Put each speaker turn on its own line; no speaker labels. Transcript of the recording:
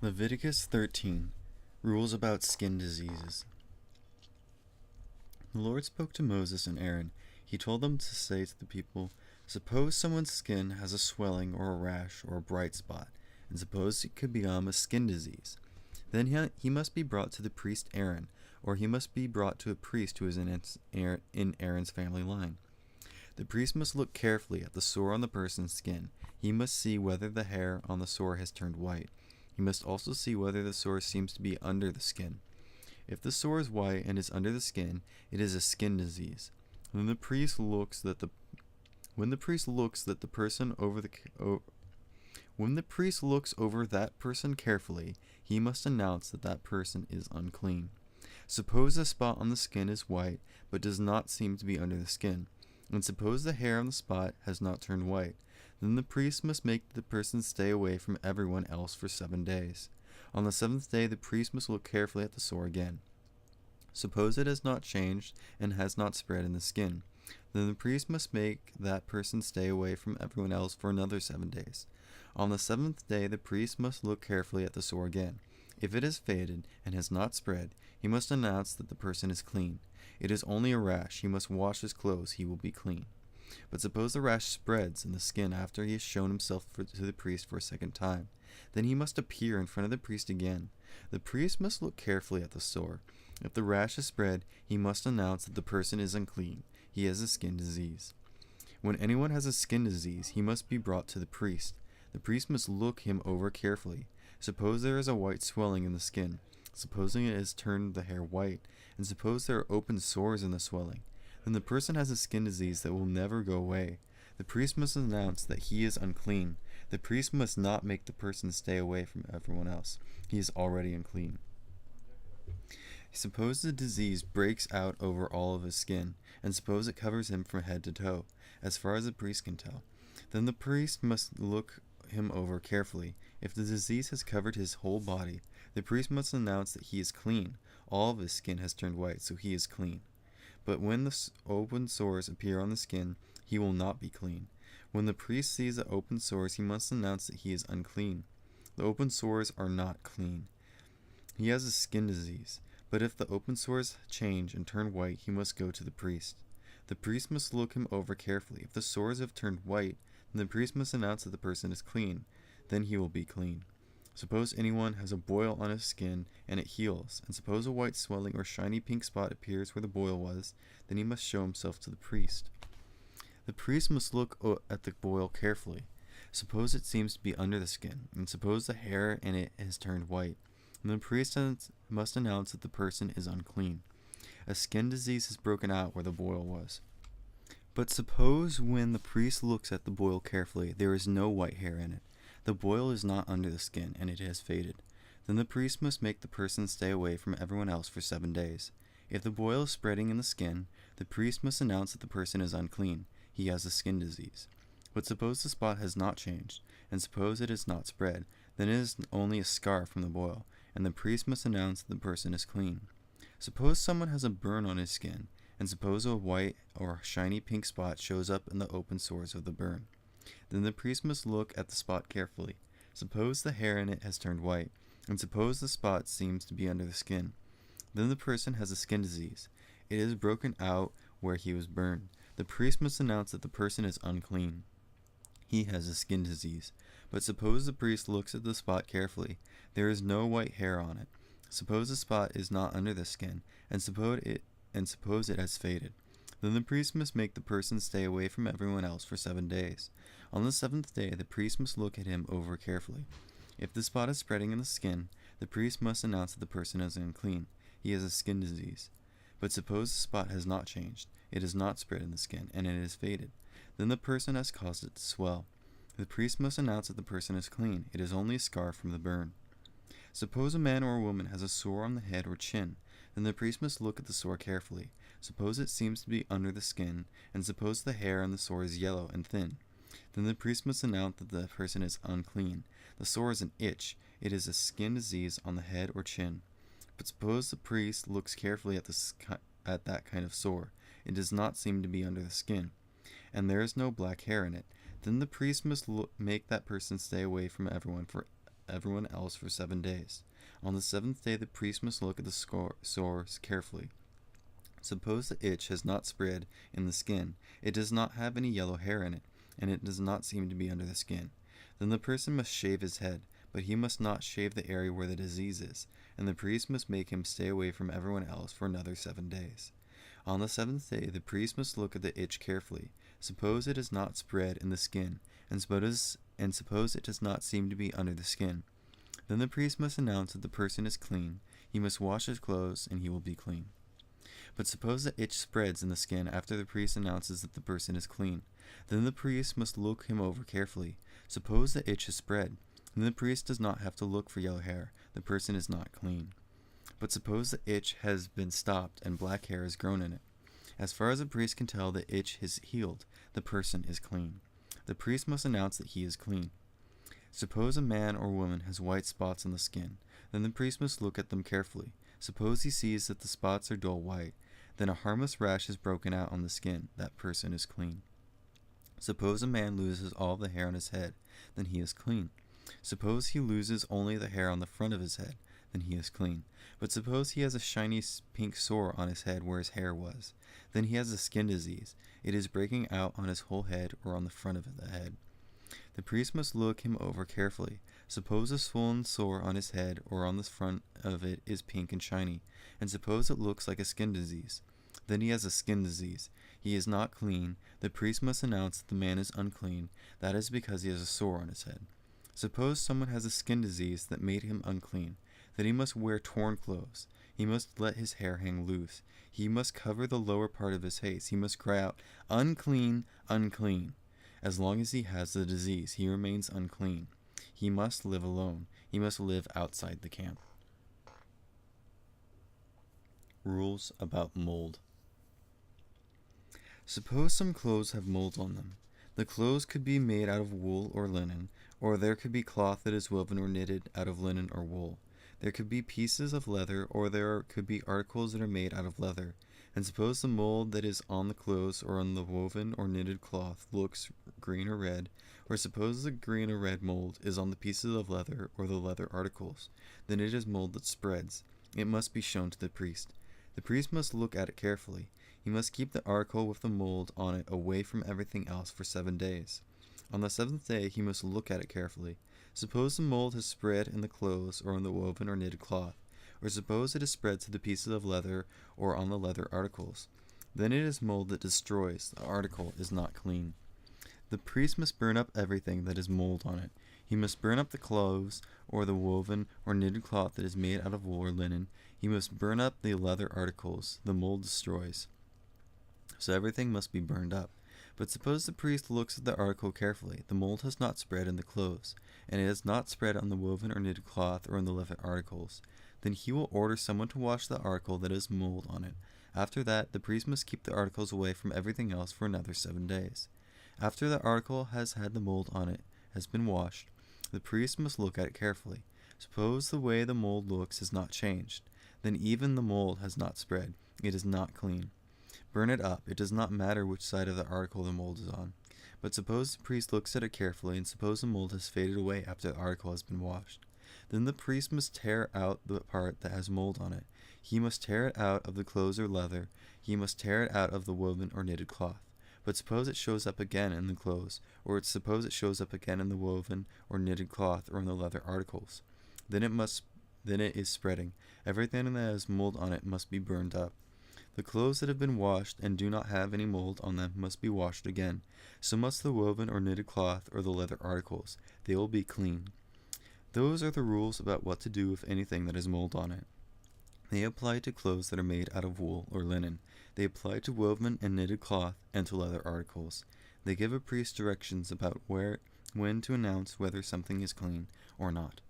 Leviticus 13 Rules about Skin Diseases. The Lord spoke to Moses and Aaron. He told them to say to the people, "Suppose someone's skin has a swelling or a rash or a bright spot, and suppose it could become a skin disease. Then he must be brought to the priest Aaron, or he must be brought to a priest who is in Aaron's family line. The priest must look carefully at the sore on the person's skin. He must see whether the hair on the sore has turned white. He must also see whether the sore seems to be under the skin. If the sore is white and is under the skin, it is a skin disease. When the priest looks that the person over when the priest looks over that person carefully, he must announce that that person is unclean. Suppose the spot on the skin is white but does not seem to be under the skin, and suppose the hair on the spot has not turned white. Then the priest must make the person stay away from everyone else for 7 days. On the seventh day, the priest must look carefully at the sore again. Suppose it has not changed and has not spread in the skin. Then the priest must make that person stay away from everyone else for another 7 days. On the seventh day, the priest must look carefully at the sore again. If it has faded and has not spread, he must announce that the person is clean. It is only a rash. He must wash his clothes. He will be clean. But suppose the rash spreads in the skin after he has shown himself to the priest for a second time. Then he must appear in front of the priest again. The priest must look carefully at the sore. If the rash is spread, he must announce that the person is unclean. He has a skin disease. When anyone has a skin disease, he must be brought to the priest. The priest must look him over carefully. Suppose there is a white swelling in the skin. Supposing it has turned the hair white, and suppose there are open sores in the swelling. Then the person has a skin disease that will never go away. The priest must announce that he is unclean. The priest must not make the person stay away from everyone else. He is already unclean. Suppose the disease breaks out over all of his skin, and suppose it covers him from head to toe, as far as the priest can tell. Then the priest must look him over carefully. If the disease has covered his whole body, the priest must announce that he is clean. All of his skin has turned white, so he is clean. But when the open sores appear on the skin, he will not be clean. When the priest sees the open sores, he must announce that he is unclean. The open sores are not clean. He has a skin disease. But if the open sores change and turn white, he must go to the priest. The priest must look him over carefully. If the sores have turned white, then the priest must announce that the person is clean. Then he will be clean. Suppose anyone has a boil on his skin and it heals, and suppose a white swelling or shiny pink spot appears where the boil was, then he must show himself to the priest. The priest must look at the boil carefully. Suppose it seems to be under the skin, and suppose the hair in it has turned white. And the priest must announce that the person is unclean. A skin disease has broken out where the boil was. But suppose when the priest looks at the boil carefully, there is no white hair in it. The boil is not under the skin, and it has faded. Then the priest must make the person stay away from everyone else for 7 days. If the boil is spreading in the skin, the priest must announce that the person is unclean. He has a skin disease. But suppose the spot has not changed, and suppose it has not spread, then it is only a scar from the boil, and the priest must announce that the person is clean. Suppose someone has a burn on his skin, and suppose a white or shiny pink spot shows up in the open sores of the burn. Then the priest must look at the spot carefully. Suppose the hair in it has turned white, and suppose the spot seems to be under the skin. Then the person has a skin disease. It is broken out where he was burned. The priest must announce that the person is unclean. He has a skin disease. But suppose the priest looks at the spot carefully. There is no white hair on it. Suppose the spot is not under the skin, and suppose it has faded. Then the priest must make the person stay away from everyone else for 7 days. On the seventh day, the priest must look at him over carefully. If the spot is spreading in the skin, the priest must announce that the person is unclean. He has a skin disease. But suppose the spot has not changed, it has not spread in the skin, and it has faded. Then the person has caused it to swell. The priest must announce that the person is clean. It is only a scar from the burn. Suppose a man or a woman has a sore on the head or chin. Then the priest must look at the sore carefully. Suppose it seems to be under the skin, and suppose the hair on the sore is yellow and thin. Then the priest must announce that the person is unclean. The sore is an itch. It is a skin disease on the head or chin. But suppose the priest looks carefully at that kind of sore. It does not seem to be under the skin, and there is no black hair in it. Then the priest must make that person stay away from everyone for everyone else for 7 days. On the seventh day, the priest must look at the sores carefully. Suppose the itch has not spread in the skin, it does not have any yellow hair in it, and it does not seem to be under the skin. Then the person must shave his head, but he must not shave the area where the disease is, and the priest must make him stay away from everyone else for another 7 days. On the seventh day, the priest must look at the itch carefully. Suppose it has not spread in the skin, and suppose it does not seem to be under the skin. Then the priest must announce that the person is clean. He must wash his clothes, and he will be clean. But suppose the itch spreads in the skin after the priest announces that the person is clean. Then the priest must look him over carefully. Suppose the itch has spread. Then the priest does not have to look for yellow hair. The person is not clean. But suppose the itch has been stopped and black hair has grown in it. As far as the priest can tell, the itch is healed. The person is clean. The priest must announce that he is clean. Suppose a man or woman has white spots on the skin. Then the priest must look at them carefully. Suppose he sees that the spots are dull white. Then a harmless rash is broken out on the skin. That person is clean. Suppose a man loses all the hair on his head. Then he is clean. Suppose he loses only the hair on the front of his head. Then he is clean. But suppose he has a shiny pink sore on his head where his hair was. Then he has a skin disease. It is breaking out on his whole head or on the front of the head. The priest must look him over carefully. Suppose a swollen sore on his head or on the front of it is pink and shiny, and suppose it looks like a skin disease. Then he has a skin disease. He is not clean. The priest must announce that the man is unclean. That is because he has a sore on his head. Suppose someone has a skin disease that made him unclean. Then he must wear torn clothes. He must let his hair hang loose. He must cover the lower part of his face. He must cry out, "Unclean, unclean." As long as he has the disease, he remains unclean. He must live alone. He must live outside the camp. Rules about mold. Suppose some clothes have mold on them. The clothes could be made out of wool or linen, or there could be cloth that is woven or knitted out of linen or wool. There could be pieces of leather, or there could be articles that are made out of leather. And suppose the mold that is on the clothes or on the woven or knitted cloth looks green or red, or suppose the green or red mold is on the pieces of leather or the leather articles, then it is mold that spreads. It must be shown to the priest. The priest must look at it carefully. He must keep the article with the mold on it away from everything else for 7 days. On the seventh day he must look at it carefully. Suppose the mold has spread in the clothes or on the woven or knitted cloth, or suppose it has spread to the pieces of leather or on the leather articles. Then it is mold that destroys. The article is not clean. The priest must burn up everything that has mold on it. He must burn up the clothes or the woven or knitted cloth that is made out of wool or linen. He must burn up the leather articles. The mold destroys. So everything must be burned up. But suppose the priest looks at the article carefully. The mold has not spread in the clothes, and it has not spread on the woven or knitted cloth or on the leather articles. Then he will order someone to wash the article that has mold on it. After that, the priest must keep the articles away from everything else for another 7 days. After the article has had the mold on it has been washed, the priest must look at it carefully. Suppose the way the mold looks has not changed. Then even the mold has not spread. It is not clean. Burn it up. It does not matter which side of the article the mold is on. But suppose the priest looks at it carefully, and suppose the mold has faded away after the article has been washed. Then the priest must tear out the part that has mold on it. He must tear it out of the clothes or leather. He must tear it out of the woven or knitted cloth. But suppose it shows up again in the clothes, or suppose it shows up again in the woven or knitted cloth or in the leather articles. Then it is spreading. Everything that has mold on it must be burned up. The clothes that have been washed and do not have any mold on them must be washed again. So must the woven or knitted cloth or the leather articles. They will be clean. Those are the rules about what to do with anything that has mold on it. They apply to clothes that are made out of wool or linen. They apply to woven and knitted cloth and to leather articles. They give a priest directions about when to announce whether something is clean or not.